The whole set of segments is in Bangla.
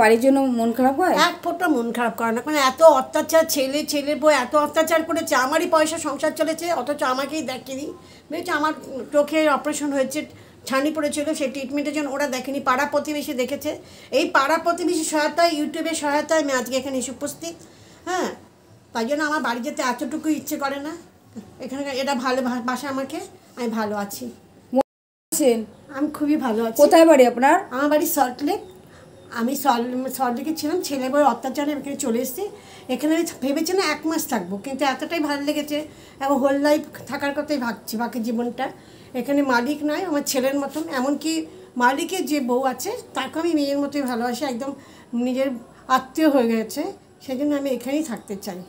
বাড়ির জন্য মন খারাপ হয়? এক ফোঁটা মন খারাপ করে না, মানে এত অত্যাচার, ছেলের বউ এত অত্যাচার করেছে, আমারই পয়সা সংসার চলেছে, অথচ আমাকেই দেখেনি। বুঝেছি, আমার চোখের অপারেশন হয়েছে, ছানি পড়েছিল, সেই ট্রিটমেন্টের জন্য ওরা দেখেনি, পাড়া প্রতিবেশী দেখেছে। এই পাড়া প্রতিবেশী সহায়তায়, ইউটিউবের সহায়তায় আমি আজকে এখানে এসে উপস্থিত। হ্যাঁ, তাই জন্য আমার বাড়ি যেতে এতটুকু ইচ্ছে করে না। এখানে এটা ভালো বাসা আমাকে, আমি ভালো আছি। আমি খুবই ভালো আছি। কোথায় বাড়ি আপনার? আমার বাড়ি সল্টলেক। আমি সল্টলেকে ছিলাম, ছেলে বউয়ের অত্যাচারে এখানে চলে এসেছি। এখানে আমি ভেবেছি না 1 মাস থাকবো, কিন্তু এতটাই ভালো লেগেছে এবং হোল লাইফ থাকার কথাই ভাবছি, বাকি জীবনটা। এখানে মালিক নয়, আমার ছেলের মতন, এমনকি মালিকের যে বউ আছে তাকে আমি মেয়ের মতোই ভালোবাসি, একদম নিজের আত্মীয় হয়ে গেছে। সেই জন্য আমি এখানেই থাকতে চাই।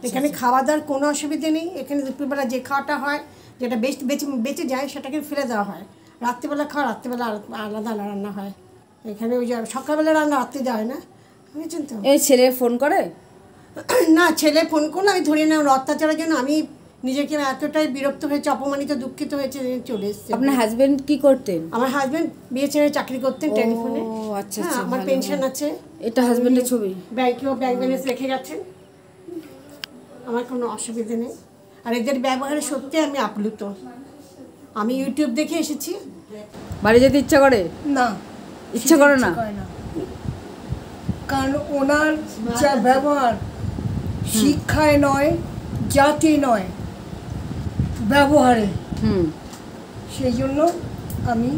এখানে খাওয়া দাওয়ার কোনো অসুবিধে নেই। এখানে দুপুরবেলা যে খাওয়াটা হয়, যেটা বেঁচে যায় সেটাকে ফেলে দেওয়া হয়। রাত্রিবেলা খাওয়া রাত্রিবেলা আলাদা রান্না হয়। এখানে ওই যে সকালবেলা রান্না রাত্রে যায় না, বুঝেছেন তো। এই ছেলে ফোন করে না, ছেলে ফোন করলে আমি ধরে না, অত্যাচারের জন্য আমি নিজেকে এতটাই বিরক্ত হয়েছে, অপমানিত, দুঃখিত হয়েছে, চলে এসেছে। আপনার হাজবেন্ড কি করতেন? আমার হাজবেন্ড বিয়ে ছেড়ে চাকরি করতেন টেলিফোনে। আচ্ছা, আমার পেনশন আছে। এটা হাজবেন্ডের ছবি, ব্যাংক ব্যালেন্স রেখে গেছেন, আমার কোনো অসুবিধা নেই। আর এদের ব্যবহারে সত্যি আমি আপ্লুত। আমি ইউটিউব দেখে এসেছি। বাড়ি যেতে ইচ্ছা করে না, ইচ্ছা করে না, কারণ ওনার যা ব্যবহার, শিক্ষায় নয়, জাতি নয়, ব্যবহারে, সেই জন্য আমি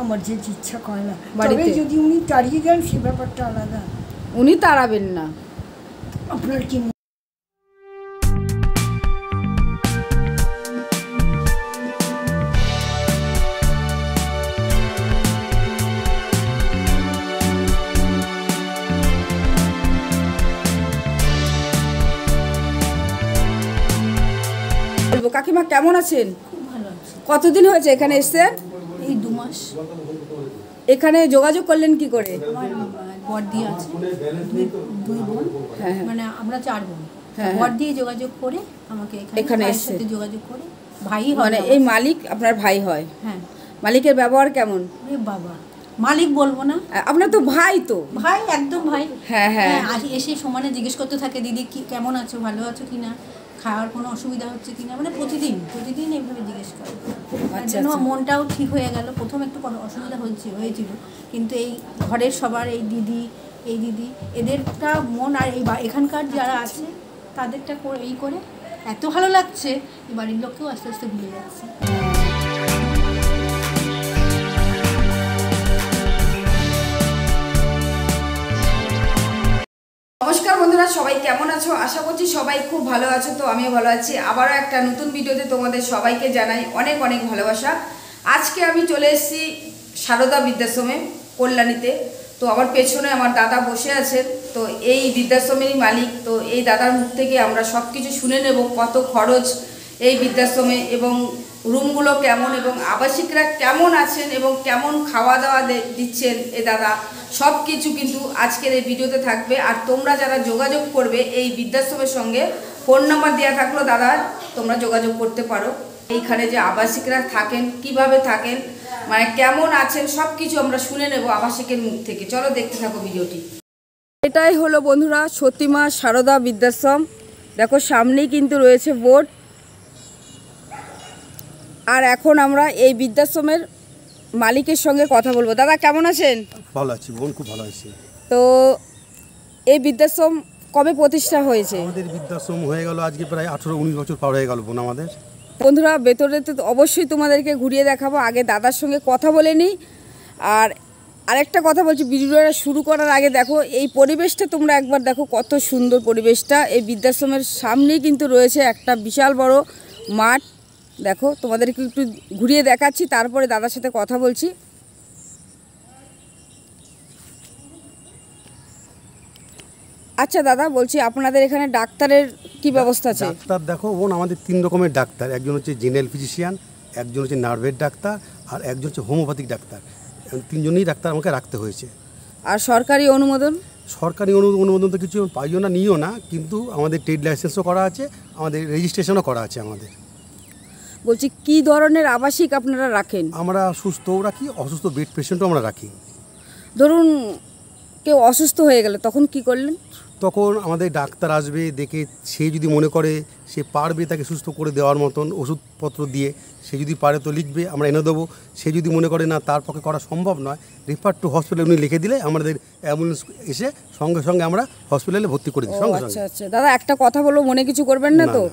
আমার যে ইচ্ছা করে না। তবে যদি উনি তাড়িয়ে যান সে ব্যাপারটা আলাদা। উনি তাড়াবেন না। আপনার কি? কাকিমা কেমন আছেন? খুব ভালো আছি। কতদিন হয়েছে এখানে এসেছেন? এই 2 মাস। এখানে যোগাযোগ করলেন কি করে? আমার বড়দি আছে, দুই বোন, মানে আমরা 4 বোন। বড়দি যোগাযোগ করে আমাকে এখানে সাথে যোগাযোগ করে, ভাই হয়, মানে এই মালিক আপনার ভাই হয়? হ্যাঁ। মালিকের ব্যবহার কেমন? আরে বাবা, মালিক বলবো না, আপনার তো ভাই। তো ভাই, একদম ভাই। হ্যাঁ হ্যাঁ, এসে সমানে জিজ্ঞেস করতে থাকে, দিদি কি কেমন আছো, ভালো আছো কিনা, খাওয়ার কোনো অসুবিধা হচ্ছে কিনা, মানে প্রতিদিন এইভাবে জিজ্ঞেস করে। আচ্ছা, মনটাও ঠিক হয়ে গেল। প্রথম একটু অসুবিধা হয়েছিল, কিন্তু এই ঘরের সবার, এই দিদি এদেরটা মন, আর এই এখানকার যারা আছে তাদেরটা করে এত ভালো লাগছে, এই বাড়ির লোককেও আস্তে আস্তে ভুলে যাচ্ছে। নমস্কার বন্ধুরা, সবাই কেমন আছো? আশা করছি সবাই খুব ভালো আছো। তো আমিও ভালো আছি। আবারও একটা নতুন ভিডিওতে তোমাদের সবাইকে জানাই অনেক অনেক ভালোবাসা। আজকে আমি চলে এসেছি সারদা বৃদ্ধাশ্রমে, কল্যাণীতে। তো আমার পেছনে আমার দাদা বসে আছেন, তো এই বৃদ্ধাশ্রমেরই মালিক। তো এই দাদার মুখ থেকে আমরা সব কিছু শুনে নেব, কত খরচ এই বৃদ্ধাশ্রমে, এবং রুমগুলো কেমন, এবং আবাসিকরা কেমন আছেন, এবং কেমন খাওয়া দাওয়া দিচ্ছেন এই দাদা, সব কিছু কিন্তু আজকের এই ভিডিওতে থাকবে। আর তোমরা যারা যোগাযোগ করবে এই বৃদ্ধাশ্রমের সঙ্গে, ফোন নাম্বার দেওয়া থাকলো দাদার, তোমরা যোগাযোগ করতে পারো। এইখানে যে আবাসিকরা থাকেন, কিভাবে থাকেন, মানে কেমন আছেন, সব কিছু আমরা শুনে নেব আবাসিকের মুখ থেকে। চলো দেখতে থাকো ভিডিওটি। এটাই হলো বন্ধুরা সতীমা সারদা বৃদ্ধাশ্রম। দেখো সামনেই কিন্তু রয়েছে বোর্ড। আর এখন আমরা এই বৃদ্ধাশ্রমের মালিকের সঙ্গে কথা বলবো। দাদা কেমন আছেন? ভালো আছি বোন, খুব ভালো আছি। তো এই বৃদ্ধাশ্রম কবে প্রতিষ্ঠা হয়েছে? আমাদের বৃদ্ধাশ্রম হয়ে গেল আজকে প্রায় 18-19 বছর পার হয়ে গেল বোন আমাদের। বন্ধুরা ভেতরে তো অবশ্যই তোমাদেরকে ঘুরিয়ে দেখাবো, আগে দাদার সঙ্গে কথা বলে নিই। আর আরেকটা কথা বলছি, ভিডিওটা শুরু করার আগে দেখো এই পরিবেশটা, তোমরা একবার দেখো কত সুন্দর পরিবেশটা। এই বৃদ্ধাশ্রমের সামনেই কিন্তু রয়েছে একটা বিশাল বড় মাঠ। দেখো তোমাদেরকে একটু ঘুরিয়ে দেখাচ্ছি, তারপরে দাদার সাথে কথা বলছি। আচ্ছা দাদা, বলছি আপনাদের এখানে ডাক্তারের কি ব্যবস্থা আছে? ডাক্তার দেখো বোন, আমাদের 3 রকমের ডাক্তার। একজন হচ্ছে জেনারেল ফিজিশিয়ান, একজন হচ্ছে নার্ভের ডাক্তার, আর একজন হচ্ছে হোমিওপ্যাথিক ডাক্তার। 3 জনই ডাক্তার আমাকে রাখতে হয়েছে। আর সরকারি অনুমোদন? সরকারি অনুমোদন তো কিছু পাইও না, নিও না, কিন্তু আমাদের ট্রেড লাইসেন্সও করা আছে, আমাদের রেজিস্ট্রেশনও করা আছে আমাদের। বলছি কি ধরনের আবাসিক আপনারা রাখেন? আমরা সুস্থও রাখি, অসুস্থ বেড পেশেন্টও আমরা রাখি। ধরুন কেউ অসুস্থ হয়ে গেল তখন কি করলেন? তখন আমাদের ডাক্তার আসবে, দেখে সে যদি মনে করে সে পারবে তাকে সুস্থ করে দেওয়ার মতন ওষুধপত্র দিয়ে, সে যদি পারে তো লিখবে, আমরা এনে দেবো। সে যদি মনে করে না তার পক্ষে করা সম্ভব নয়, রেফার টু হসপিটাল উনি লিখে দিলে আমাদের অ্যাম্বুলেন্স এসে সঙ্গে সঙ্গে আমরা হসপিটালে ভর্তি করে দিই সঙ্গে আচ্ছা সঙ্গে। আচ্ছা দাদা, একটা কথা বলবো, মনে কিছু করবেন না না, তো? না।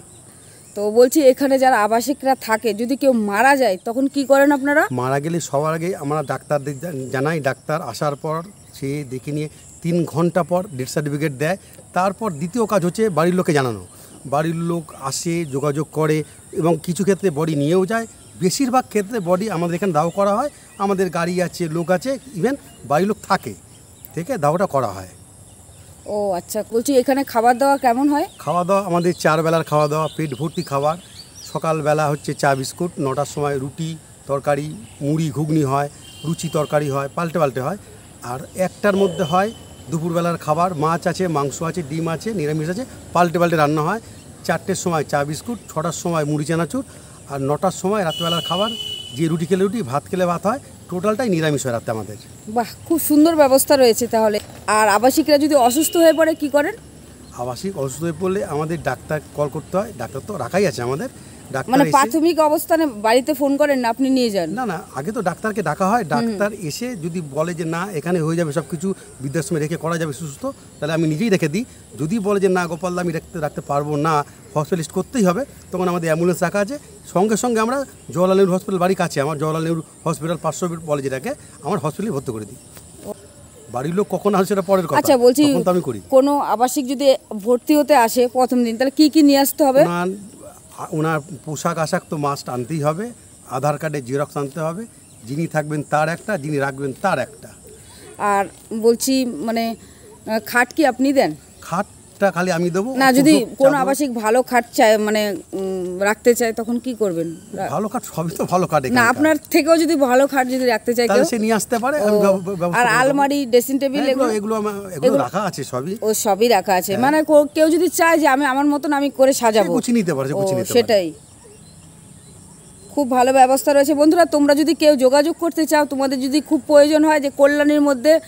তো বলছি এখানে যারা আবাসিকরা থাকে যদি কেউ মারা যায় তখন কি করেন আপনারা? মারা গেলে সবার আগে আমরা ডাক্তারদের জানাই, ডাক্তার আসার পর সে দেখে নিয়ে 3 ঘন্টা পর ডেথ সার্টিফিকেট দেয়। তারপর দ্বিতীয় কাজ হচ্ছে বাড়ির লোককে জানানো। বাড়ির লোক আসে, যোগাযোগ করে এবং কিছু ক্ষেত্রে বডি নিয়েও যায়। বেশিরভাগ ক্ষেত্রে বডি আমাদের এখানে দাহ করা হয়, আমাদের গাড়ি আছে, লোক আছে, ইভেন বাড়ির লোক থেকে দাহটা করা হয়। ও আচ্ছা, বলছি এখানে খাবার দাবার কেমন হয়? খাওয়া দাওয়া আমাদের 4 বেলার খাওয়া দাওয়া, পেট ভর্তি খাবার। সকালবেলা হচ্ছে চা বিস্কুট, 9টার সময় রুটি তরকারি, মুড়ি ঘুগনি হয়, লুচি তরকারি হয়, পাল্টে পাল্টে হয়। আর 1টার মধ্যে হয় দুপুরবেলার খাবার, মাছ আছে, মাংস আছে, ডিম আছে, নিরামিষ আছে, পাল্টে পাল্টে রান্না হয়। 4টের সময় চা বিস্কুট, 6টার সময় মুড়ি চানাচুর, আর 9টার সময় রাত্রেবেলার খাবার, যে রুটি খেলে রুটি, ভাত খেলে ভাত হয়। টোটালটাই নিরামিষ হয় রাতে আমাদের। বাহ, খুব সুন্দর ব্যবস্থা রয়েছে তাহলে। আর আবাসিকরা যদি অসুস্থ হয়ে পড়ে কি করেন? আবাসিক অসুস্থ হয়ে পড়লে আমাদের ডাক্তার কল করতে হয়। ডাক্তার তো রাখাই আছে আমাদের, ডাক্তার মানে এসে- প্রাথমিক অবস্থানে বাড়িতে ফোন করেন না, আপনি নিয়ে যান? না না, আগে তো ডাক্তারকে ডাকা হয়। ডাক্তার এসে যদি বলে যে না এখানে হয়ে যাবে সব কিছু, বৃদ্ধাশ্রমে রেখে করা যাবে সুস্থ, তাহলে আমি নিজেই রেখে দিই। যদি বলে যে না গোপালদা আমি রাখতে পারবো না, হসপিটালিস্ট করতেই হবে, তখন আমাদের অ্যাম্বুলেন্স রাখা আছে। সঙ্গে সঙ্গে আমরা জওয়াহরলাল নেহরু হসপিটাল, বাড়ির কাছে আমার জওয়াহরলাল নেহরু হসপিটাল 500 বেড বলে যেটাকে, আমার হসপিটালে ভর্তি করে দিই। বাড়ির লোক কখন আসে সেটা পরের কথা। আচ্ছা বলছি, তখন তো আমি করি। কোনো আবাসিক যদি ভর্তি হতে আসে প্রথম দিন, তাহলে কি কি নিয়ে আসতে হবে? ওনার পোশাক আশাক তো মাস্ট আনতেই হবে, আধার কার্ডের জেরক্স আনতে হবে, যিনি থাকবেন তার একটা, যিনি রাখবেন তার একটা। আর বলছি মানে খাট কি আপনি দেন? খাটটা খালি আমি দেবো না, যদি কোনো চাদর- আবাসিক ভালো খাট চায় মানে রাখতে চায় তখন কি করবেন? ভালো কাঠ, সবই তো ভালো কাঠ না, এখানকার। আপনার থেকেও যদি ভালো খাট যদি রাখতে চায় তাহলে কেউ? সে নিয়ে আসতে পারে, আমি ব্যবস্থা আর করে দেবো। আলমারি, ড্রেসিং টেবিল হ্যাঁ, এগুলো? এগুলো রাখা আছে সবই। ও সবই রাখা আছে, মানে কেউ যদি চায় যে আমি আমার মতন আমি করে সাজাবো, সে গুছিয়ে নিতে পারে, সে ও, গুছিয়ে নিতে পারে। সেটাই। খুব ভালো ব্যবস্থা রয়েছে। বন্ধুরা, তোমরা যদি কেউ যোগাযোগ করতে চাও, তোমাদের যদি খুব প্রয়োজন হয় যে কল্যাণীর মধ্যে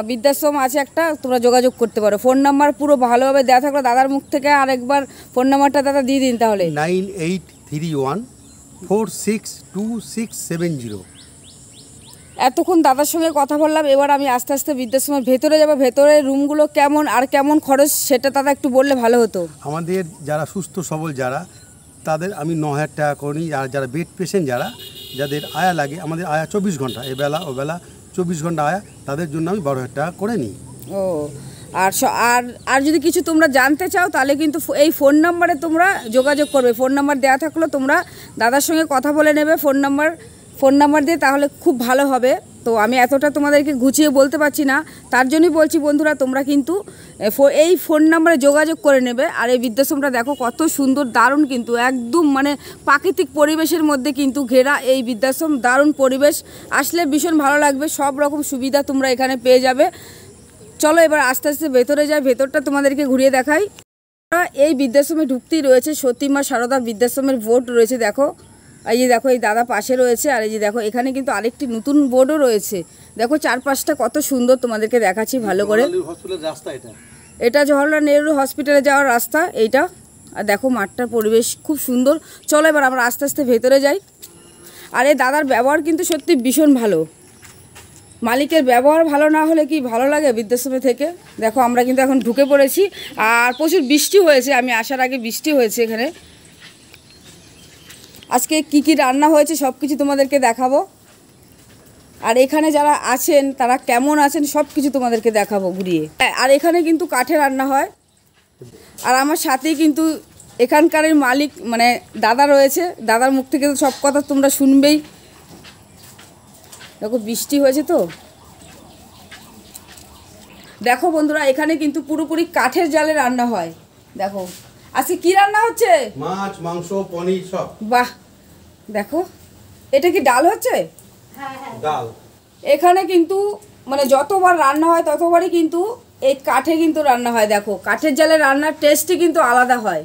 বৃদ্ধাশ্রম আছে একটা, তোমরা যোগাযোগ করতে পারো। ফোন নাম্বার পুরো ভালোভাবে দেওয়া থাকলো দাদার মুখ থেকে, আরেকবার ফোন নাম্বারটা দাদা দিয়ে দিন তাহলে। 9831462670। এতক্ষণ দাদার সঙ্গে কথা বললাম, এবার আমি আস্তে আস্তে বৃদ্ধাশ্রমের ভেতরে যাবো। ভেতরে রুমগুলো কেমন আর কেমন খরচ সেটা দাদা একটু বললে ভালো হতো। আমাদের যারা সুস্থ সবল যারা, তাদের আমি 9,000 টাকা করে নিই। আর যারা বেড পেশেন্ট যাদের আয়া লাগে, আমাদের আয়া 24 ঘন্টা, এবেলা ওবেলা 24 ঘন্টা আয়া, তাদের জন্য আমি 12,000 টাকা করে নিই। ও, আর আর যদি কিছু তোমরা জানতে চাও তাহলে কিন্তু এই ফোন নাম্বারে তোমরা যোগাযোগ করবে। ফোন নাম্বার দেওয়া থাকলো, তোমরা দাদার সঙ্গে কথা বলে নেবে ফোন নাম্বার দিয়ে, তাহলে খুব ভালো হবে। তো আমি এতটা তোমাদেরকে গুছিয়ে বলতে পারছি না, তার জন্যই বলছি বন্ধুরা, তোমরা কিন্তু এই ফোন নাম্বারে যোগাযোগ করে নেবে। আর এই বৃদ্ধাশ্রমটা দেখো কত সুন্দর, দারুণ, কিন্তু একদম মানে প্রাকৃতিক পরিবেশের মধ্যে কিন্তু ঘেরা এই বৃদ্ধাশ্রম। দারুণ পরিবেশ, আসলে ভীষণ ভালো লাগবে। সব রকম সুবিধা তোমরা এখানে পেয়ে যাবে। চলো এবার আস্তে আস্তে ভেতরে যাই, ভেতরটা তোমাদেরকে ঘুরিয়ে দেখাই। এই বৃদ্ধাশ্রমে ঢুকতেই রয়েছে সতী মা সারদা বৃদ্ধাশ্রমের বোর্ড রয়েছে। দেখো, এই যে দেখো, এই দাদা পাশে রয়েছে, আর এই যে দেখো এখানে কিন্তু আরেকটি নতুন বোর্ডও রয়েছে। দেখো চারপাশটা কত সুন্দর, তোমাদেরকে দেখাচ্ছি ভালো করে। এটা জওহরলাল নেহরু হসপিটালে যাওয়ার রাস্তা এইটা। আর দেখো মাঠটার পরিবেশ খুব সুন্দর। চলো এবার আমরা আস্তে আস্তে ভেতরে যাই। আর এই দাদার ব্যবহার কিন্তু সত্যি ভীষণ ভালো। মালিকের ব্যবহার ভালো না হলে কি ভালো লাগে বৃদ্ধাশ্রমে থেকে। দেখো আমরা কিন্তু এখন ঢুকে পড়েছি, আর প্রচুর বৃষ্টি হয়েছে। আমি আসার আগে বৃষ্টি হয়েছে এখানে। আজকে কি কি রান্না হয়েছে সব কিছু তোমাদেরকে দেখাবো, আর এখানে যারা আছেন তারা কেমন আছেন সব কিছু তোমাদেরকে দেখাবো ঘুরিয়ে। আর এখানে কিন্তু কাঠে রান্না হয়। আর আমার সাথেই কিন্তু এখানকারের মালিক মানে দাদা রয়েছে। দাদার মুখ থেকে তো সব কথা তোমরা শুনবেই। দেখো বৃষ্টি হয়েছে তো, দেখো বন্ধুরা, এখানে কিন্তু পুরোপুরি কাঠের জালে রান্না হয়। দেখো আজকে কি রান্না হচ্ছে, মাছ, মাংস, পনির সব। বাহ, দেখো এটা কি ডাল হচ্ছে? ডাল। এখানে কিন্তু মানে যতবার রান্না হয় ততবারই কিন্তু এই কাঠে কিন্তু রান্না হয়। দেখো কাঠের জালে রান্নার টেস্টই কিন্তু আলাদা হয়।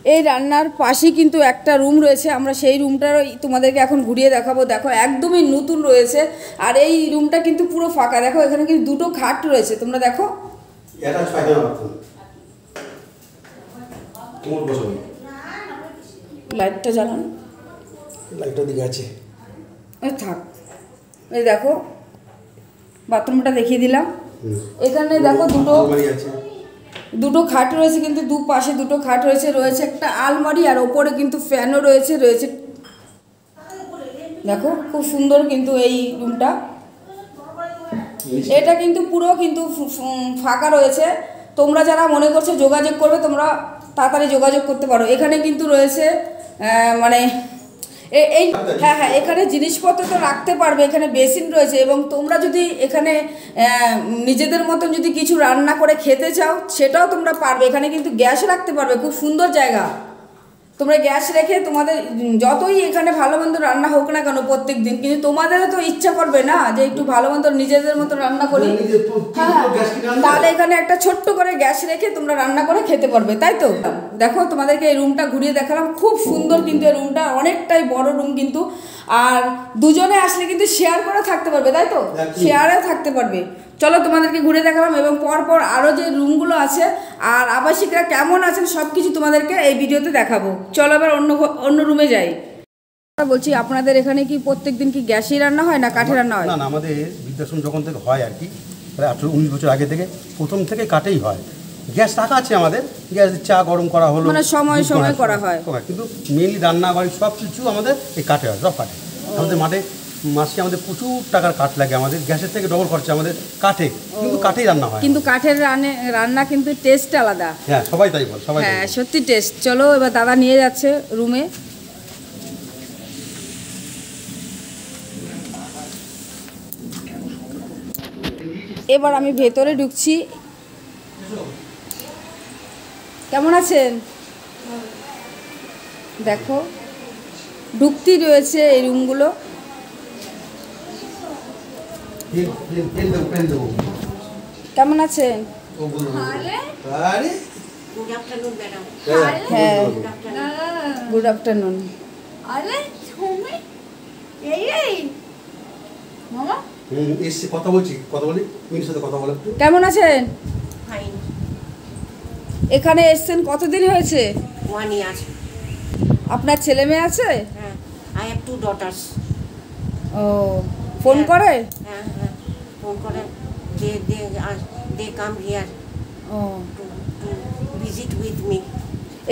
এই রান্নার পাশেই কিন্তু একটা রুম রয়েছে, আমরা সেই রুমটারই তোমাদেরকে এখন ঘুরিয়ে দেখাবো। দেখো একদমই নতুন রয়েছে, আর এই রুমটা কিন্তু পুরো ফাঁকা। দেখো এখানে কিন্তু দুটো খাট রয়েছে, তোমরা দেখো। লাইটটা জ্বালানো, লাইটটা দিকে আছে, থাক। এই দেখো বাথরুমটা দেখিয়ে দিলাম। এখানে দেখো দুটো খাট রয়েছে, কিন্তু দুপাশে দুটো খাট রয়েছে, রয়েছে একটা আলমারি, আর ওপরে কিন্তু ফ্যানও রয়েছে। দেখো খুব সুন্দর কিন্তু এই রুমটা। এটা কিন্তু পুরো কিন্তু ফাঁকা রয়েছে। তোমরা যারা মনে করছো যোগাযোগ করবে, তোমরা তাড়াতাড়ি যোগাযোগ করতে পারো। এখানে কিন্তু রয়েছে মানে এই হ্যাঁ হ্যাঁ, এখানে জিনিসপত্র তো রাখতে পারবে। এখানে বেসিন রয়েছে, এবং তোমরা যদি এখানে নিজেদের মতন যদি কিছু রান্না করে খেতে চাও, সেটাও তোমরা পারবে। এখানে কিন্তু গ্যাস রাখতে পারবে, খুব সুন্দর জায়গা। তোমরা গ্যাস রেখে তোমাদের যতই এখানে ভালো মন্দ রান্না হোক না কেন প্রত্যেক দিন, কিন্তু তোমাদেরও তো ইচ্ছা করবে না যে একটু ভালো মন্দ নিজেদের মতো রান্না করি। হ্যাঁ, তাহলে এখানে একটা ছোট্ট করে গ্যাস রেখে তোমরা রান্না করে খেতে পারবে, তাই তো? দেখো তোমাদেরকে এই রুমটা ঘুরিয়ে দেখালাম, খুব সুন্দর কিন্তু এই রুমটা, অনেকটাই বড় রুম কিন্তু। আর দুজনে আসলে কিন্তু শেয়ার করে থাকতে পারবে, তাই তো? শেয়ারেও থাকতে পারবে। চলো তোমাদেরকে ঘুরে দেখালাম, এবং পরপর আরও যে রুমগুলো আছে আর আবাসিকরা কেমন আছেন সব কিছু তোমাদেরকে এই ভিডিওতে দেখাবো। চলো এবার অন্য রুমে যাই। বলছি, আপনাদের এখানে কি প্রত্যেক দিন কি গ্যাসেই রান্না হয় না কাঠে রান্না হয়? না না, আমাদের বৃদ্ধাশ্রম যখন থেকে হয় আর কি, প্রায় 18-19 বছর আগে থেকে প্রথম থেকে কাঠেই হয়। গ্যাস রাখা আছে আমাদের, গ্যাস চা গরম করা হলো, মানে সময় সময় করা হয়, কিন্তু মেনলি রান্না বাড়ি সব কিছু আমাদের এই কাঠে হয়, সব কাঠে। আমাদের মাসে আমাদের প্রচুর টাকার কাঠ লাগে, আমাদের গ্যাসের থেকে ডবল খরচা আমাদের কাঠে, কিন্তু কাঠেই রান্না হয়। কিন্তু কাঠের রান্না কিন্তু টেস্ট আলাদা। হ্যাঁ, সবাই তাই বল, সবাই। হ্যাঁ, সত্যি টেস্ট। চলো এবার দাদা নিয়ে যাচ্ছে রুমে। এবার আমি ভেতরে ঢুকছি। কেমন আছেন? দেখো ঢুকতেই রয়েছে এই রুমগুলো। কেমন আছেন? হ্যাঁ, গুড আফটারনুন। কথা বলছি, কথা বলি, মিনির সাথে কথা বলে। কেমন আছেন? ফাইন। এখানে এসছেন কতদিন হয়েছে? 1 year. আপনার ছেলে মেয়ে আছে? হ্যাঁ, I have 2 daughters. ও, ফোন করে? হ্যাঁ হ্যাঁ, ফোন করে। They come here O, to visit with me.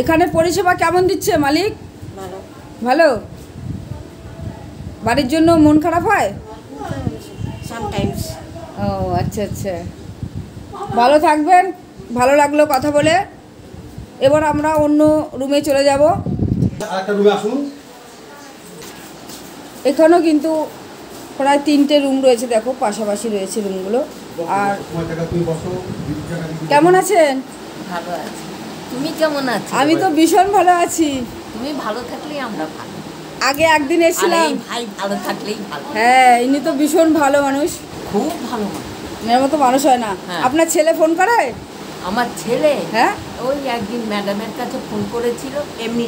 এখানে পরিষেবা কেমন দিচ্ছে মালিক? ভালো। ভালো। বাড়ির জন্য মন খারাপ হয়? Sometimes. ও আচ্ছা আচ্ছা, ভালো থাকবেন। ভালো লাগলো কথা বলে। এবার আমরা অন্য রুমে চলে যাব। আরেকটা রুমে আসুন। এখানেও কিন্তু প্রায় 3টে রুম রয়েছে, দেখো পাশাপাশি রয়েছে রুমগুলো। আর কেমন আছেন? ভালো আছি। তুমি কেমন আছো? আমি তো ভীষণ ভালো আছি। তুমি ভালো থাকলেই আমরা ভালো। আগে একদিন আর এসেছিলাম। এই ভাই ভালো থাকলেই ভালো। হ্যাঁ, ইনি তো ভীষণ ভালো মানুষ, খুব ভালো মানুষ। এর মতো মানুষ হয় না। হ্যাঁ। আপনার ছেলে ফোন করে? আমার ছেলে হ্যাঁ, ওই একদিন ম্যাডামের কাছে ফোন করেছিল, এমনি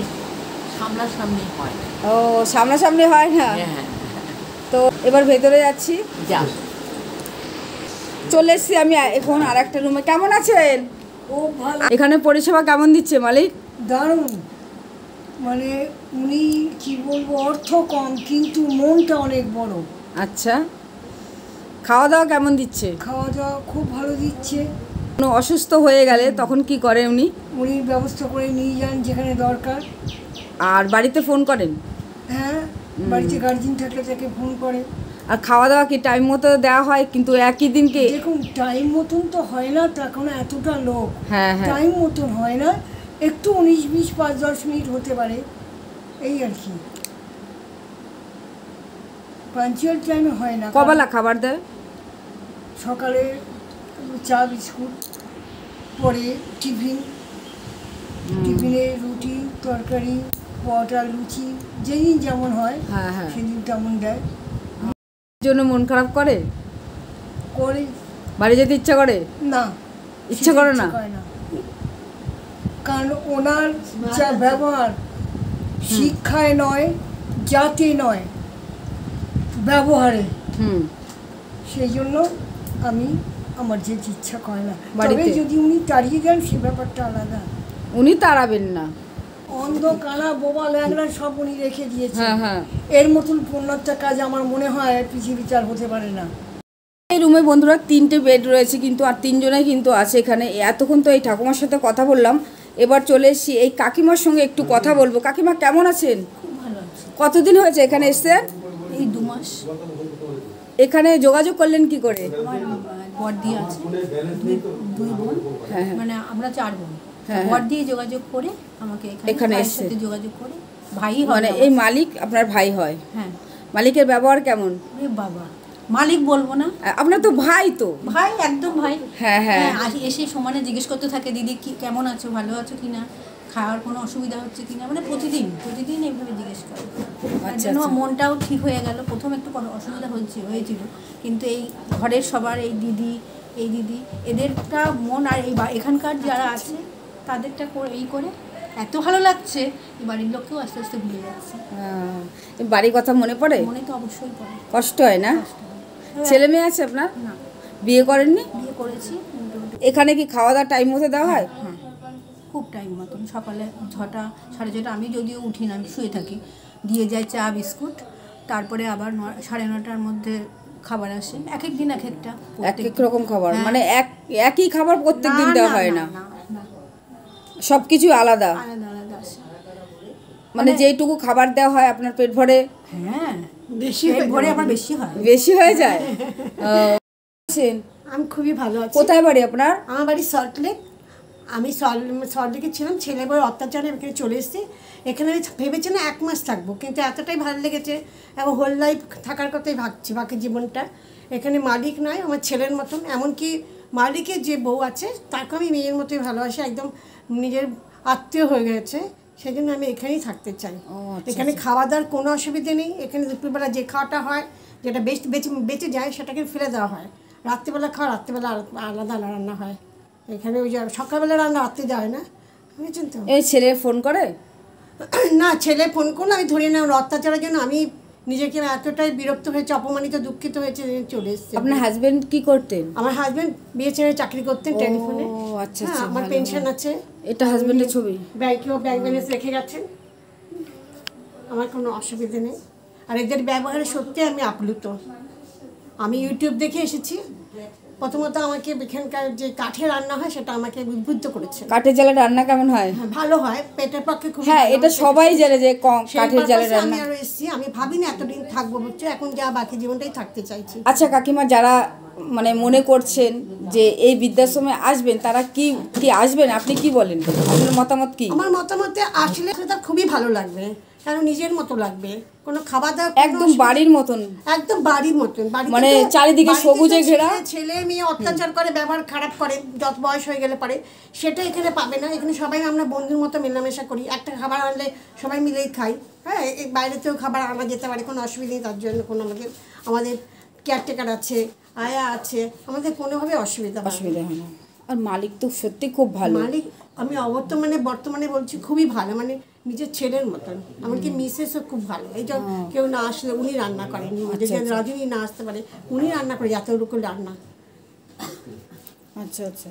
সামনাসামনি হয় না। ও সামনাসামনি হয় না। হ্যাঁ, তো এবার ভেতরে যাচ্ছি। যাও। চলে এসছি আমি এখন আর একটা রুমে। কেমন আছেন? ও ভালো, এখানে পরিষেবা কেমন দিচ্ছে মালিক? দারুণ। মানে উনি কি বলবো, অর্থ কম কিন্তু মনটা অনেক বড়। আচ্ছা, খাওয়া দাওয়া কেমন দিচ্ছে? খাওয়া দাওয়া খুব ভালো দিচ্ছে। কোনো অসুস্থ হয়ে গেলে তখন কি করেন উনি? উনি ব্যবস্থা করে নিয়ে যান যেখানে দরকার। আর বাড়িতে ফোন করেন? হ্যাঁ, বাড়িতে গার্জিয়ান থাকলে তাকে ফোন করে। আর খাওয়া দাওয়া কি টাইম মতো দেওয়া হয়? কিন্তু একই দিনকে দেখুন, টাইম মতন তো হয় না, তখন এতটা লোক হ্যাঁ হ্যাঁ, টাইম মতন হয় না, একটু 19-20, 5-10 মিনিট হতে পারে, এই আর কি। পাঞ্চুয়াল টাইমে হয় না। কবেলা খাবার দেয়? সকালে চা বিস্কুট, পরে টিফিনে রুটি তরকারি পরোটা লুচি, যেদিন যেমন হয় হ্যাঁ হ্যাঁ, সেদিন তেমন দেয়। জন্য মন খারাপ করে? করে বাড়ি যেতে ইচ্ছা করে? না, ইচ্ছে করে না? কারণ ওনার যা ব্যবহার শিক্ষায় নয়, জাতি নয়, ব্যবহারে, সেই জন্য আমি আমার যে ইচ্ছা করে না। তবে বাড়িতে? যদি উনি তাড়িয়ে দেন সে ব্যাপারটা আলাদা। উনি তাড়াবেন না। অন্ধ কানা বোবা ল্যাংড়া সব উনি রেখে দিয়েছে। হ্যাঁ হ্যাঁ। এর মতন পুণ্যটা কাজ আমার মনে হয় পৃথিবীতে আর হতে পারে না। এই রুমে বন্ধুরা 3টে বেড রয়েছে, কিন্তু আর 3জনেই কিন্তু আছে এখানে। এতক্ষণ তো এই ঠাকুমার সাথে কথা বললাম, এবার চলে এসেছি এই কাকিমার সঙ্গে একটু কথা বলবো। কাকিমা কেমন আছেন? খুব ভালো আছে। কতদিন হয়েছে এখানে এসছেন? এই 2 মাস। এখানে যোগাযোগ করলেন কি করে? আমার বড়দি আছে, দুই বোন, হ্যাঁ। মানে আমরা 4 বোন। হ্যাঁ। বড়দি যোগাযোগ করে আমাকে এখানে ভাইয়ের এসছে। সাথে যোগাযোগ করে, ভাই হয় মানে আমার। এই মালিক আপনার ভাই হয়? হ্যাঁ। মালিকের ব্যবহার কেমন? এ বাবা, মালিক বলবো না, আপনার তো ভাই তো। ভাই, একদম ভাই। হ্যাঁ হ্যাঁ। এসে সমানে জিজ্ঞেস করতে থাকে, দিদি কি কেমন আছো, ভালো আছো কিনা, খাওয়ার কোনো অসুবিধা হচ্ছে কিনা, মানে প্রতিদিন এইভাবে জিজ্ঞেস করে। তার আচ্ছা, জন্য আচ্ছা। মনটাও ঠিক হয়ে গেল। প্রথম একটু অসুবিধা হয়েছিল, কিন্তু এই ঘরের সবার এই দিদি এদেরটা মন আর এখানকার যারা আছে তাদেরটা করে এত ভালো লাগছে, এই বাড়ির লোককেও আস্তে আস্তে ভুলে যাচ্ছে। এই বাড়ির কথা মনে পড়ে? মনে তো অবশ্যই পড়ে। কষ্ট হয় না? কষ্ট হয়। ছেলে মেয়ে আছে আপনার? না, বিয়ে করেননি? বিয়ে করেছি। এখানে কি খাওয়া দাওয়া টাইম মতো দেওয়া হয়? হ্যাঁ, খুব টাইম মতন। সকালে 6টা 6:30, আমি যদিও উঠি না, আমি শুয়ে থাকি, দিয়ে যায় চা বিস্কুট, তারপরে আবার 9:30টার মধ্যে খাবার আসে। এক এক দিন এক একটা, এক এক রকম খাবার, হ্যাঁ। মানে একই খাবার প্রত্যেক দিন দেওয়া হয় না? না, সব কিছু আলাদা? আলাদা আলাদা আসে। মানে যেইটুকু খাবার দেওয়া হয় আপনার পেট ভরে? হ্যাঁ, বেশি পেট ভরে আবার বেশি হয়। বেশি হয়ে যায়? আছেন? আমি খুবই ভালো আছি। কোথায় বাড়ি আপনার? আমার বাড়ি সল্টলেক। আমি সল্টলেকে ছিলাম, ছেলে বউয়ের অত্যাচারে এখানে চলে এসেছি। এখানে আমি ভেবেছি না 1 মাস থাকবো, কিন্তু এতটাই ভালো লেগেছে এবং হোল লাইফ থাকার কথাই ভাবছি, বাকি জীবনটা। এখানে মালিক নয়, আমার ছেলের মতন, এমনকি মালিকের যে বউ আছে তাকে আমি মেয়ের মতোই ভালোবাসি, একদম নিজের আত্মীয় হয়ে গেছে। সেই জন্য আমি এখানেই থাকতে চাই। এখানে খাওয়া দাওয়ার কোনো অসুবিধে নেই। এখানে দুপুরবেলা যে খাওয়াটা হয়, যেটা বেঁচে যায় সেটাকে ফেলে দেওয়া হয়। রাত্রিবেলা খাওয়া রাত্রিবেলা আলাদা রান্না হয়। এখানে ওই যে সকালবেলা রান্না রাত্রে যায় না, বুঝেছেন তো? এই ছেলে ফোন করে? না, ছেলে ফোন করলে আমি ধরে না, অত্যাচারের জন্য আমি নিজেকে এতটাই বিরক্ত হয়েছে, অপমানিত, দুঃখিত হয়েছে, চলে এসেছে। আপনার হাজবেন্ড কি করতেন? আমার হাজবেন্ড বিএসএনএল চাকরি করতেন টেলিফোনে। আচ্ছা হ্যাঁ, আচ্ছা, আমার ভালো। পেনশন আছে। এটা হাজবেন্ডের ছবি? ব্যাংক ব্যালেন্স রেখে গেছেন, আমার কোনো অসুবিধা নেই। আর এদের ব্যবহারে সত্যি আমি আপ্লুত। আমি ইউটিউব দেখে এসেছি। প্রথমত আমাকে এখানকার যে কাঠে রান্না হয় সেটা আমাকে উদ্বুদ্ধ করেছে। কাঠের জালে রান্না কেমন হয়? হ্যাঁ, ভালো হয়, পেটের পক্ষে খুব হ্যাঁ, ভালো। এটা সবাই জানে যে সেই কাঠের জালে purpose এ আমি রান্না। আরো এসেছি। আমি ভাবিনি এতদিন থাকবো, বুঝছো? এখন যা বাকি জীবনটাই থাকতে চাইছি। আচ্ছা কাকিমা, যারা মানে মনে করছেন যে এই বৃদ্ধাশ্রমে আসবেন, তারা কি আসবেন? আপনি কি বলেন, আপনার মতামত কি? আমার মতামতে আসলে তার খুবই ভালো লাগবে, কারণ নিজের মতো লাগবে। কোনো খাবার দাবার একদম বাড়ির মতন, একদম বাড়ির মতন। বাড়িতে মানে তো- চারিদিকে বাড়িতে সবুজে তো ঘেরা। ছেলে মেয়ে অত্যাচার করে, ব্যবহার খারাপ করে, যত বয়স হয়ে গেলে পারে, সেটা এখানে পাবে না। এখানে সবাই আমরা বন্ধুর মতো মেলামেশা করি। একটা খাবার আনলে সবাই মিলেই খাই। হ্যাঁ, এই বাইরেতেও খাবার আনা যেতে পারে, কোনো অসুবিধা নেই। তার জন্য কোনো আমাদের কেয়ারটেকার আছে, আয়া আছে, আমাদের কোনোভাবে অসুবিধা হয় না। অসুবিধা হয় না। আর মালিক তো সত্যি খুব ভালো। মালিক আমি বর্তমানে বলছি খুবই ভালো, মানে নিজের ছেলের মতন। এমনকি মিসেসও খুব ভালো। এই যে কেউ না আসলে উনি রান্না করেন, যদি রজনী না আসতে পারে উনি রান্না করে, এতটুকু রান্না। আচ্ছা আচ্ছা।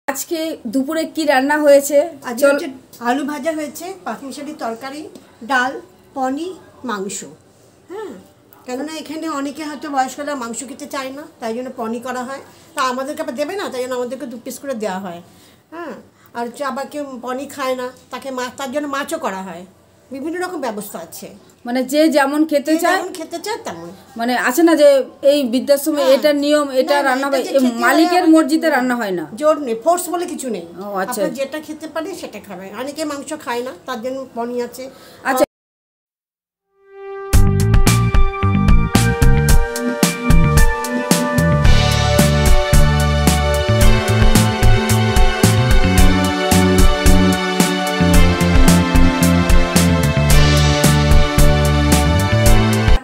আজকে দুপুরে কি রান্না হয়েছে? আজকে হচ্ছে আলু ভাজা হয়েছে, পাখিমিশালির তরকারি, ডাল, পনির, মাংস। হ্যাঁ, কেননা এখানে অনেকে হয়তো বয়স্করা মাংস খেতে চায় না, তাই জন্য পনির করা হয়। তা আমাদেরকে আবার দেবে না, তাই জন্য আমাদেরকে 2 পিস করে দেওয়া হয়। হ্যাঁ, আর আবার কেউ পনির খায় না, তার জন্য মাছও করা হয়। বিভিন্ন রকম ব্যবস্থা আছে, মানে যে যেমন খেতে চায়, যেমন খেতে চায় তেমন। মানে আছে না যে এই বৃদ্ধাশ্রমে এটা নিয়ম, এটা না, না, রান্না এটা হয়, যে খেতে হয় মালিকের আমাদের মর্জিতে রান্না হয় না। জোর নেই, ফোর্স বলে কিছু নেই। ও, আচ্ছা। আপনার যেটা খেতে পারে সেটা খাবে। অনেকে মাংস খায় না, তার জন্য পনির আছে। আচ্ছা।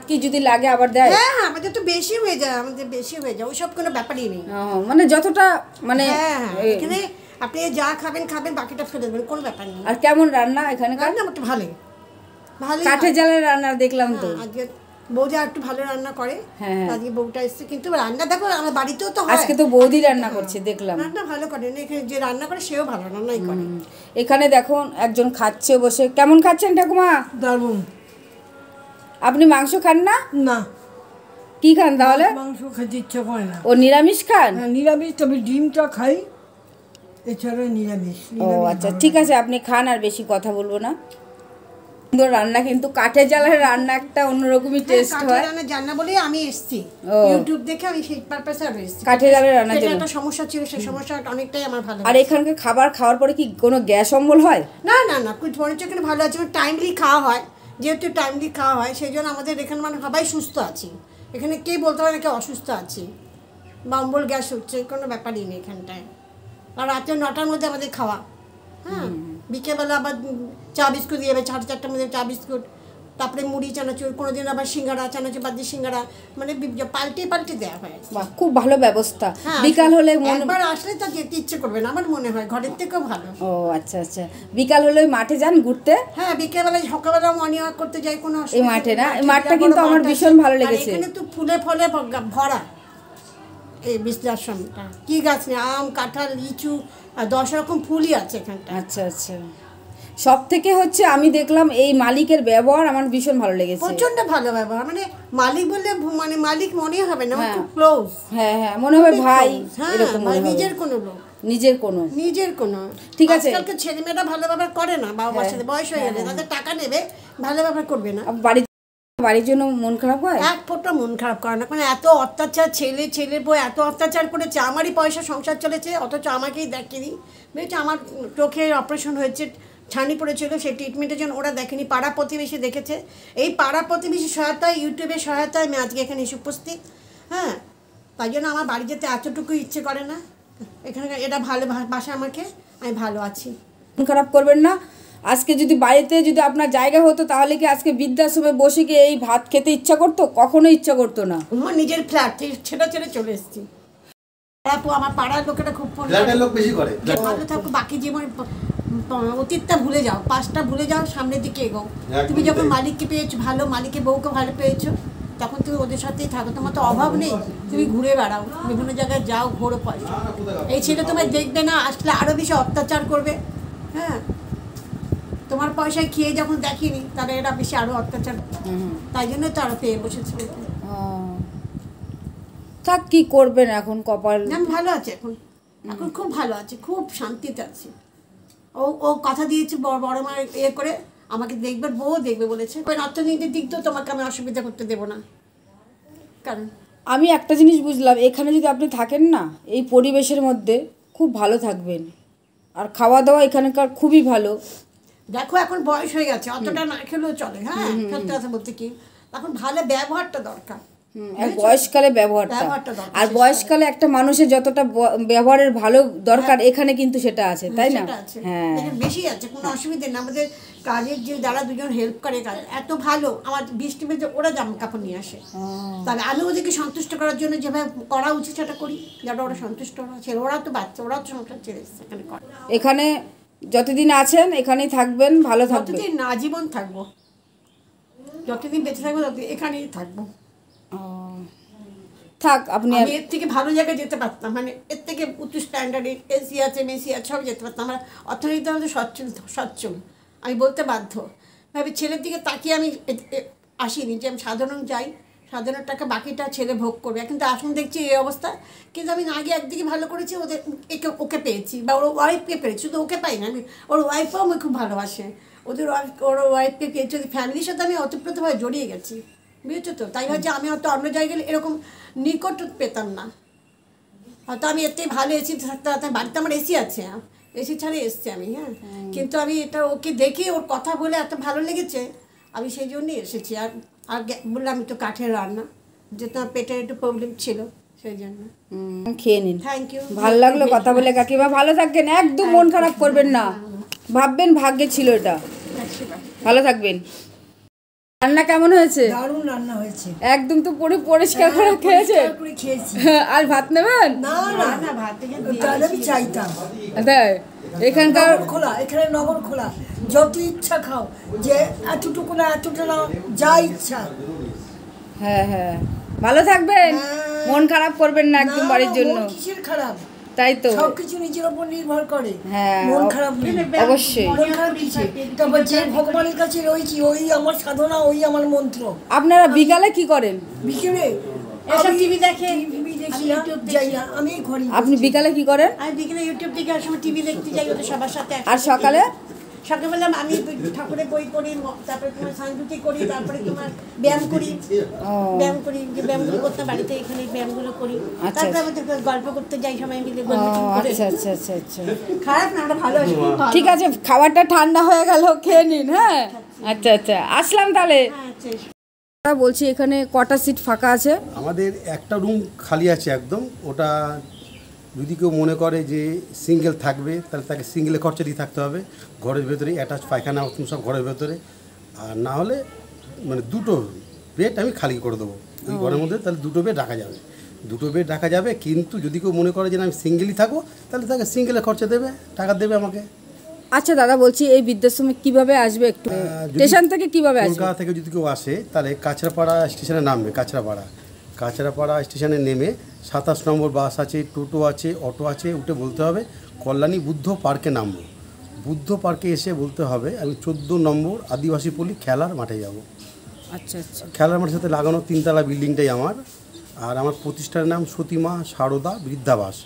কি যদি লাগে আবার দেয়? হ্যাঁ, আমাদের তো বেশি হয়ে যায়, আমাদের বেশি হয়ে যায়, ওইসব কোনো ব্যাপারই নেই। মানে যতটা মানে হ্যাঁ, এখানে আপনি যা খাবেন খাবেন, বাকিটা ফেলে দেবেন, কোনো ব্যাপার নেই। আর কেমন রান্না এখানে? রান্না একটু ভালোই ভালোই। কাঠে জালের রান্না দেখলাম তো। আজকে বৌদি একটু ভালো রান্না করে, আজকে বউটা এসছে, কিন্তু রান্না দেখো আমার বাড়িতেও তো হয়। আজকে তো বৌদি রান্না করছে দেখলাম। রান্না ভালো করে না, এখানে যে রান্না করে সেও ভালো রান্নাই করে। এখানে দেখো একজন খাচ্ছে বসে। কেমন খাচ্ছেন ঠাকুমা? দারুণ। আপনি মাংস খান না? না, কি খান তাহলে? মাংস খেতে ইচ্ছা করে না। ও নিরামিষ খান? হ্যাঁ, নিরামিষ, তবে ডিমটা খাই, এছাড়া নিরামিষ। ও আচ্ছা, ঠিক আছে, আপনি খান, আর বেশি কথা বলবো না। সুন্দর রান্না, কিন্তু কাঠের জালের রান্না একটা অন্যরকমই টেস্ট হয়। জানা বলে আমি এসেছি ইউটিউব দেখে, আমি সেই পারপাসে এসেছি। কাঠের জালের রান্না যেটা একটা সমস্যা ছিল, সেই সমস্যাটা অনেকটাই আমার ভালো। আর এখানকার খাবার খাওয়ার পরে কি কোনো গ্যাস অম্বল হয়? না না না, মনে হচ্ছে এখানে ভালো আছে, টাইমলি খাওয়া হয়, যেহেতু টাইমলি খাওয়া হয় সেই জন্য আমাদের এখানে মানে সবাই সুস্থ আছি। এখানে কে বলতে পারে না কেউ অসুস্থ আছি বা অম্বল গ্যাস হচ্ছে, কোনো ব্যাপারই নেই এখানটায়। আর রাতে 9টার মধ্যে আমাদের খাওয়া। হ্যাঁ, বিকেলবেলা আবার চা বিস্কুট দিয়ে যাবে, 4:30টার মধ্যে চা বিস্কুট, তারপরে মুড়ি চানাচুর, কোনোদিন আবার সিঙ্গাড়া, চানাচুর বাদ দিয়ে সিঙ্গাড়া, মানে পাল্টে পাল্টে দেওয়া হয়। বাহ, খুব ভালো ব্যবস্থা। হ্যাঁ, বিকাল হলে একবার আসলে তা যেতে ইচ্ছে করবে না, আমার মনে হয় ঘরের থেকেও ভালো। ও আচ্ছা আচ্ছা, বিকাল হলে ওই মাঠে যান ঘুরতে? হ্যাঁ, বিকেলবেলা সকালবেলা মর্নিং ওয়াক করতে যাই, কোনো এই মাঠে না? এই মাঠটা কিন্তু আমার ভীষণ ভালো লেগেছে। এখানে তো ফুলে ফলে ভরা এই বৃদ্ধাশ্রমটা। কি গাছ নেই, আম, কাঁঠাল, লিচু, আর 10 রকম ফুলই আছে এখানটা। আচ্ছা আচ্ছা, সব থেকে হচ্ছে আমি দেখলাম এই মালিকের ব্যবহার আমার ভীষণ ভালো লেগেছে। প্রচন্ড ভালো ব্যবহার, মানে মালিক বললে মানে মালিক মনে হবে না, খুব ক্লোজ। হ্যাঁ হ্যাঁ, মনে হবে ভাই, এরকম হ্যাঁ, নিজের কোনো লোক, নিজের কোনো। ঠিক আছে, আজকালকে ছেলেমেয়েরা ভালো ব্যবহার করে না, বাবা সাথে বয়স হয়ে গেলে তাদের টাকা নেবে, ভালো ব্যবহার করবে না। বাড়ির জন্য মন খারাপ হয়? এক ফোঁটা মন খারাপ করে না, মানে এত অত্যাচার, ছেলের বউ এত অত্যাচার করেছে, আমারই পয়সা সংসার চলেছে, অথচ আমাকেই দেখেনি। বুঝেছি, আমার চোখের অপারেশন হয়েছে, ছানি পড়েছিল, সেই ট্রিটমেন্টের জন্য ওরা দেখেনি, পাড়া প্রতিবেশী দেখেছে। এই পাড়া প্রতিবেশী সহায়তায়, ইউটিউবের সহায়তায় আমি আজকে এখানে এসে উপস্থিত। হ্যাঁ, তাই জন্য আমার বাড়ি যেতে এতটুকু ইচ্ছে করে না। এখানে এটা ভালো বাসা আমাকে, আমি ভালো আছি। মন খারাপ করবেন না। আজকে যদি বাড়িতে যদি আপনার জায়গা হতো, তাহলে কি আজকে বৃদ্ধাশ্রমে বসে গিয়ে এই ভাত খেতে ইচ্ছা করতো? কখনো ইচ্ছা করতো না। আমার নিজের ফ্ল্যাট ছেড়ে চলে এসেছি। আমার পাড়ার লোকেরা খুব লোক বেশি করে, ভালো থাকো, বাকি জীবন অতীতটা ভুলে যাও, পাঁচটা ভুলে যাও, সামনের দিকে এগো। তুমি যখন মালিককে পেয়েছো ভালো, মালিকের বউকে ভালো পেয়েছো, তখন তুমি ওদের সাথেই থাকো, তোমার তো অভাব নেই, তুমি ঘুরে বেড়াও, বিভিন্ন জায়গায় যাও, ঘোরো পয়সা। এই ছেলে তোমায় দেখবে না, আসলে আরও বেশি অত্যাচার করবে। হ্যাঁ, তোমার পয়সায় খেয়ে যখন দেখিনি, তাহলে এরা বেশি আরও অত্যাচার, তাই জন্য তো আরও পেয়ে বসেছে। থাক, কি করবেন এখন, কপাল। আমি ভালো আছি এখন, এখন খুব ভালো আছি, খুব শান্তিতে আছি। ও কথা দিয়েছে বড় মা করে আমাকে দেখবে, বউ দেখবে বলেছে। ওই অর্থনীতির দিক তো তোমাকে আমি অসুবিধা করতে দেবো না। কারণ আমি একটা জিনিস বুঝলাম, এখানে যদি আপনি থাকেন না, এই পরিবেশের মধ্যে খুব ভালো থাকবেন, আর খাওয়া দাওয়া এখানকার খুবই ভালো। দেখো এখন বয়স হয়ে গেছে, অতটা না খেলেও চলে। হ্যাঁ, সত্যি কথা বলতে কি, এখন ভালো ব্যবহারটা দরকার। বয়সকালে ব্যবহারটা, আর বয়সকালে একটা মানুষের যতটা ব্যবহারের ভালো দরকার, এখানে কিন্তু সেটা আছে, তাই না? হ্যাঁ, বেশি আছে, কোনো অসুবিধা নেই। আমাদের কাজের যে যারা দুজন হেল্প করে, কাজ এত ভালো, আমার বৃষ্টি মেঝে ওরা জামা কাপড় নিয়ে আসে, তাহলে আমি ওদেরকে সন্তুষ্ট করার জন্য যেভাবে করা উচিত সেটা করি, যাতে ওরা সন্তুষ্ট আছে। ওরা তো বাচ্চা, ওরা তো সংসার ছেড়ে এসছে এখানে করে। এখানে যতদিন আছেন এখানেই থাকবেন, ভালো থাকবেন। যতদিন না জীবন থাকবো, যতদিন বেঁচে থাকবো ততদিন এখানেই থাকবো। থাক, আপনি এর থেকে ভালো জায়গায় যেতে পারতাম, মানে এর থেকে উঁচু স্ট্যান্ডার্ডে এসি আছে, মেসি আছে, সব যেতে পারতাম। আমরা অর্থনীতি আমাদের সচ্ছল, আমি বলতে বাধ্য। ভাবি ছেলের দিকে তাকিয়ে আমি আসিনি যে আমি সাধারণ যাই, সাধারণ টাকা বাকিটা ছেলে ভোগ করবে, কিন্তু এখন দেখছি এই অবস্থা। কিন্তু আমি আগে একদিকে ভালো করেছি, ওকে পেয়েছি, বা ওর ওয়াইফকে পেয়েছি, শুধু ওকে পাই না, আমি ওর ওয়াইফও আমি খুব ভালোবাসে, ওর ওয়াইফকে পেয়েছি, ওদের ফ্যামিলির সাথে আমি অতপ্রতভাবে জড়িয়ে গেছি, বুঝেছো তো। তাই হচ্ছে আমি হয়তো অন্য জায়গায় এরকম নিকট পেতাম না, হয়তো আমি এতে ভালো এসি থাকতে, বাড়িতে আমার এসি আছে, এসি ছাড়া এসছি আমি। হ্যাঁ, কিন্তু আমি এটা ওকে দেখে, ওর কথা বলে এত ভালো লেগেছে, আমি সেই জন্যই এসেছি। আর বললাম আমি তো কাঠের রান্না, যেহেতু আমার পেটের একটু প্রবলেম ছিল, সেই জন্য। খেয়ে নিন। থ্যাংক ইউ, ভালো লাগলো কথা বলে কাকিমা, ভালো থাকবেন, একদম মন খারাপ করবেন না, ভাববেন ভাগ্যে ছিল এটা। ভালো থাকবেন। রান্না কেমন হয়েছে? দারুণ রান্না হয়েছে। একদম তো পুরো পরিষ্কার করে খেয়েছে। পরিষ্কার করে খেয়েছি। আর ভাত নেবেন? না না না, ভাত থেকে তাহলে আমি চাইতাম। তাই এখানকার নগর খোলা, এখানে নগর খোলা, যত ইচ্ছা খাও, যে এতটুকু না এতটা না, যা ইচ্ছা। হ্যাঁ হ্যাঁ, ভালো থাকবেন, মন খারাপ করবেন না একদম না, বাড়ির জন্য। মন কিসের খারাপ? তাই তো, সবকিছু নিজের উপর নির্ভর করে। হ্যাঁ, মন খারাপ নেই। অবশ্যই। মন খারাপ কিসে? তারপর যে ভগবানের কাছে রয়েছি, ওই আমার সাধনা, ওই আমার মন্ত্র। আপনারা বিকালে কি করেন? বিকেলে এসব টিভি দেখে, টিভি দেখি আমি না, ইউটিউব দেখি। যাই না, আমি ঘরে আপনি বিকালে কি করেন? আমি বিকেলে ইউটিউব থেকে আর সময় টিভি দেখতে যাই ওদের সবার সাথে। আর সকালে? সকালবেলা আমি ঠাকুরের বই পড়ি, তারপরে তোমার সাংস্কৃতি করি, তারপরে তোমার ব্যায়াম করি। ব্যায়াম করি, যে ব্যায়ামগুলো করতে বাড়িতে এখানে ব্যায়ামগুলো করি। আচ্ছা, তারপরে আমাদের গল্প করতে যাই সবাই মিলে, ও, গল্প করে। আচ্ছা আচ্ছা আচ্ছা আচ্ছা, খারাপ না, আমরা ভালো আছি। ঠিক আছে, খাবারটা ঠান্ডা হয়ে গেল, খেয়ে নিন। হ্যাঁ, আচ্ছা আচ্ছা, আসলাম তাহলে। বলছি এখানে কটা সিট ফাঁকা আছে? আমাদের একটা রুম খালি আছে একদম। ওটা যদি কেউ মনে করে যে সিঙ্গেল থাকবে, তাহলে তাকে সিঙ্গেলে খরচা দিয়ে থাকতে হবে। ঘরের ভেতরে অ্যাটাচ পায়খানা সব ঘরের ভেতরে। আর না হলে মানে দুটো বেড আমি খালি করে দেবো ওই ঘরের মধ্যে, তাহলে দুটো বেড রাখা যাবে। দুটো বেড রাখা যাবে, কিন্তু যদি কেউ মনে করে যে আমি সিঙ্গেলই থাকবো, তাহলে তাকে সিঙ্গেলে খরচা দেবে, টাকা দেবে আমাকে। আচ্ছা দাদা, বলছি এই বৃদ্ধাশ্রমে কিভাবে আসবে একটু? স্টেশন থেকে কিভাবে আসবে? কলকাতা থেকে যদি কেউ আসে তাহলে কাঁচরাপাড়া স্টেশনে নামবে। কাঁচরাপাড়া স্টেশনে নেমে 27 নম্বর বাস আছে, টোটো আছে, অটো আছে, উঠে বলতে হবে কল্যাণী বুদ্ধ পার্কে নামবো। বুদ্ধ পার্কে এসে বলতে হবে আমি 14 নম্বর আদিবাসী পল্লী খেলার মাঠে যাব। আচ্ছা আচ্ছা, খেলার মাঠের সাথে লাগানো 3তলা বিল্ডিংটাই আমার। আর আমার প্রতিষ্ঠানের নাম সতীমা সারদা বৃদ্ধাবাস।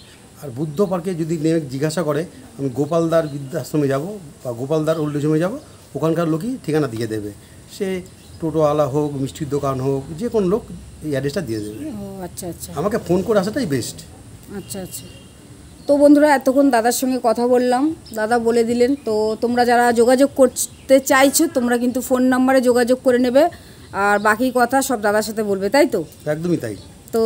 আর বুদ্ধ পার্কে যদি নেমে জিজ্ঞাসা করে আমি গোপালদার বৃদ্ধাশ্রমে যাব বা গোপালদার ওল্ড এজ হোমে যাবো, ওখানকার লোকই ঠিকানা দিয়ে দেবে। সে টোটোওয়ালা হোক, মিষ্টির দোকান হোক, যে কোনো লোক এই অ্যাড্রেসটা দিয়ে দেবে। ও আচ্ছা আচ্ছা আমাকে ফোন করে আসাটাই বেস্ট। আচ্ছা আচ্ছা। তো বন্ধুরা, এতক্ষণ দাদার সঙ্গে কথা বললাম, দাদা বলে দিলেন। তো তোমরা যারা যোগাযোগ করতে চাইছো, তোমরা কিন্তু ফোন নাম্বারে যোগাযোগ করে নেবে, আর বাকি কথা সব দাদার সাথে বলবে, তাই তো? একদমই তাই। তো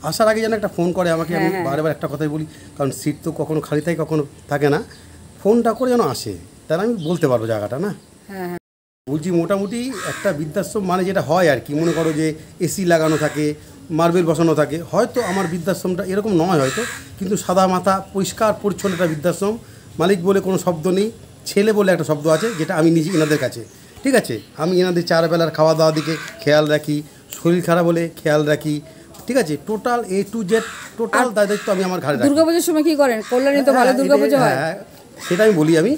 আসার আগে যেন একটা ফোন করে আমাকে। আমি বারবার একটা কথাই বলি, কারণ সিট তো কখনো খালি থাকে কখনো থাকে না। ফোনটা করে যেন আসে, তাহলে আমি বলতে পারবো জায়গাটা। না হ্যাঁ হ্যাঁ, বলছি মোটামুটি একটা বৃদ্ধাশ্রম মানে যেটা হয় আর কি, মনে করো যে এসি লাগানো থাকে, মার্বেল বসানো থাকে। হয়তো আমার বৃদ্ধাশ্রমটা এরকম নয় হয়তো, কিন্তু সাদা মাথা পরিষ্কার পরিচ্ছন্ন একটা বৃদ্ধাশ্রম। মালিক বলে কোনো শব্দ নেই, ছেলে বলে একটা শব্দ আছে, যেটা আমি নিজে এনাদের কাছে। ঠিক আছে, আমি এনাদের 4 বেলার খাওয়া দাওয়ার দিকে খেয়াল রাখি, শরীর খারাপ হলে খেয়াল রাখি। ঠিক আছে, total A to Z total দায়িত্ব আমি আমার ঘাড়ে রাখি। দুর্গাপুজোর সময় কি করেন? কল্যাণী তো ভালো দুর্গাপুজো হয়। হ্যাঁ, সেটা আমি বলি, আমি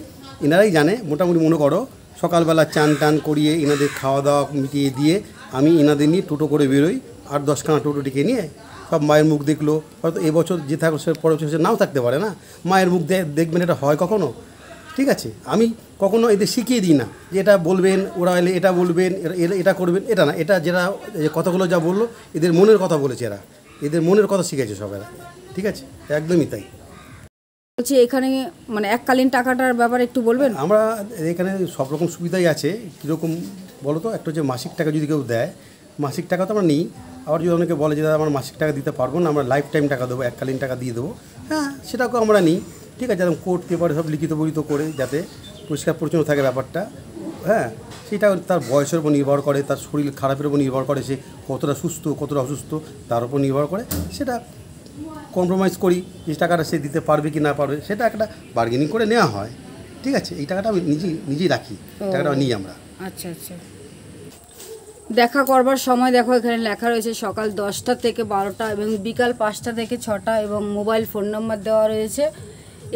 এনারাই জানে। মোটামুটি মনে করো সকালবেলা চান টান করিয়ে এনাদের খাওয়া দাওয়া মিটিয়ে দিয়ে আমি এনাদের নিয়ে টোটো করে বেরোই। 8-10খানা টোটো ডেকে নিয়ে সব মায়ের মুখ দেখলো। হয়তো এবছর যে থাকো সে পরের বছর সে নাও থাকতে পারে না। মায়ের মুখ দেখবেন, এটা হয় কখনো? ঠিক আছে, আমি কখনো এদের শিখিয়ে দিই না যে এটা বলবেন, ওরা এলে এটা বলবেন, এটা করবেন, এটা না। এটা যেটা কথাগুলো যা বললো, এদের মনের কথা বলেছে, এদের মনের কথা শিখেছে সবেরা। ঠিক আছে, একদমই তাই। বলছি এখানে মানে এককালীন টাকাটার ব্যাপারে একটু বলবেন? আমরা এখানে সব রকম সুবিধাই আছে। কীরকম বলো তো? একটা হচ্ছে মাসিক টাকা যদি কেউ দেয়, মাসিক টাকা তো আমরা নিই। আবার যদি অনেকে বলে যে দাদা আমার মাসিক টাকা দিতে পারবো না, আমরা লাইফ টাইম টাকা দেবো, এককালীন টাকা দিয়ে দেবো, হ্যাঁ সেটাকেও আমরা নিই। ঠিক আছে, যেমন কোর্ট পেপারে সব লিখিত বলিত করে যাতে পরিষ্কার পরিচ্ছন্ন থাকে ব্যাপারটা। হ্যাঁ, সেটা তার বয়সের উপর নির্ভর করে, তার শরীর খারাপের উপর নির্ভর করে, সে কতটা সুস্থ কতটা অসুস্থ তার উপর নির্ভর করে। সেটা কম্প্রোমাইজ করি যে টাকাটা সে দিতে পারবে কি না পারবে, সেটা একটা বার্গেনিং করে নেওয়া হয়। ঠিক আছে, এই টাকাটা আমি নিজেই রাখি, টাকাটা নিই আমরা। আচ্ছা আচ্ছা। দেখা করবার সময় দেখো এখানে লেখা রয়েছে সকাল 10টা থেকে 12টা এবং বিকাল 5টা থেকে 6টা, এবং মোবাইল ফোন নাম্বার দেওয়া রয়েছে।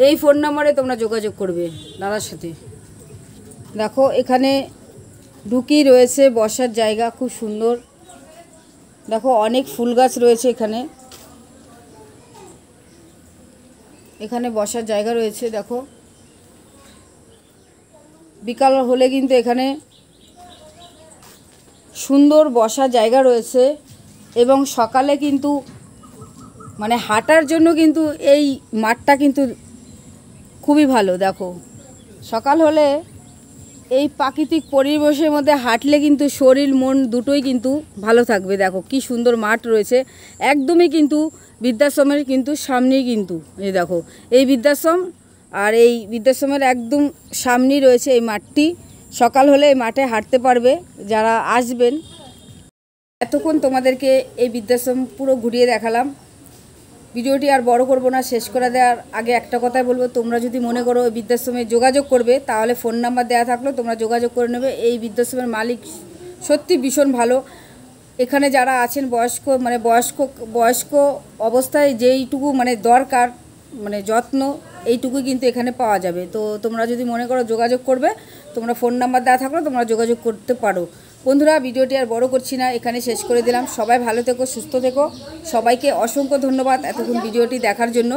এই ফোন নাম্বারে তোমরা যোগাযোগ করবে দাদার সাথে। দেখো এখানে ঢুকি রয়েছে বসার জায়গা, খুব সুন্দর। দেখো অনেক ফুল গাছ রয়েছে এখানে, এখানে বসার জায়গা রয়েছে। দেখো বিকাল হলে কিন্তু এখানে সুন্দর বসার জায়গা রয়েছে, এবং সকালে কিন্তু মানে হাঁটার জন্য কিন্তু এই মাঠটা কিন্তু খুবই ভালো। দেখো সকাল হলে এই প্রাকৃতিক পরিবেশের মধ্যে হাঁটলে কিন্তু শরীর মন দুটোই কিন্তু ভালো থাকবে। দেখো কি সুন্দর মাঠ রয়েছে, একদমই কিন্তু বৃদ্ধাশ্রমের কিন্তু সামনেই কিন্তু এই দেখো এই বৃদ্ধাশ্রম, আর এই বৃদ্ধাশ্রমের একদম সামনেই রয়েছে এই মাঠটি। সকাল হলে মাঠে হাঁটতে পারবে যারা আসবেন। এতক্ষণ তোমাদেরকে এই বৃদ্ধাশ্রম পুরো ঘুরিয়ে দেখালাম। ভিডিওটি আর বড় করব না, শেষ করে দেওয়ার আগে একটা কথাই বলবো, তোমরা যদি মনে করো এই বৃদ্ধাশ্রমে যোগাযোগ করবে তাহলে ফোন নাম্বার দেওয়া থাকলো, তোমরা যোগাযোগ করে নেবে। এই বৃদ্ধাশ্রমের মালিক সত্যি ভীষণ ভালো। এখানে যারা আছেন বয়স্ক অবস্থায় যেইটুকু দরকার যত্ন, এইটুকু কিন্তু এখানে পাওয়া যাবে। তো তোমরা যদি মনে করো যোগাযোগ করবে, তোমরা ফোন নাম্বার দেওয়া থাকলো, তোমরা যোগাযোগ করতে পারো। বন্ধুরা, ভিডিওটি আর বড় করছি না, এখানে শেষ করে দিলাম। সবাই ভালো থেকো, সুস্থ থেকো। সবাইকে অসংখ্য ধন্যবাদ এতক্ষণ ভিডিওটি দেখার জন্য।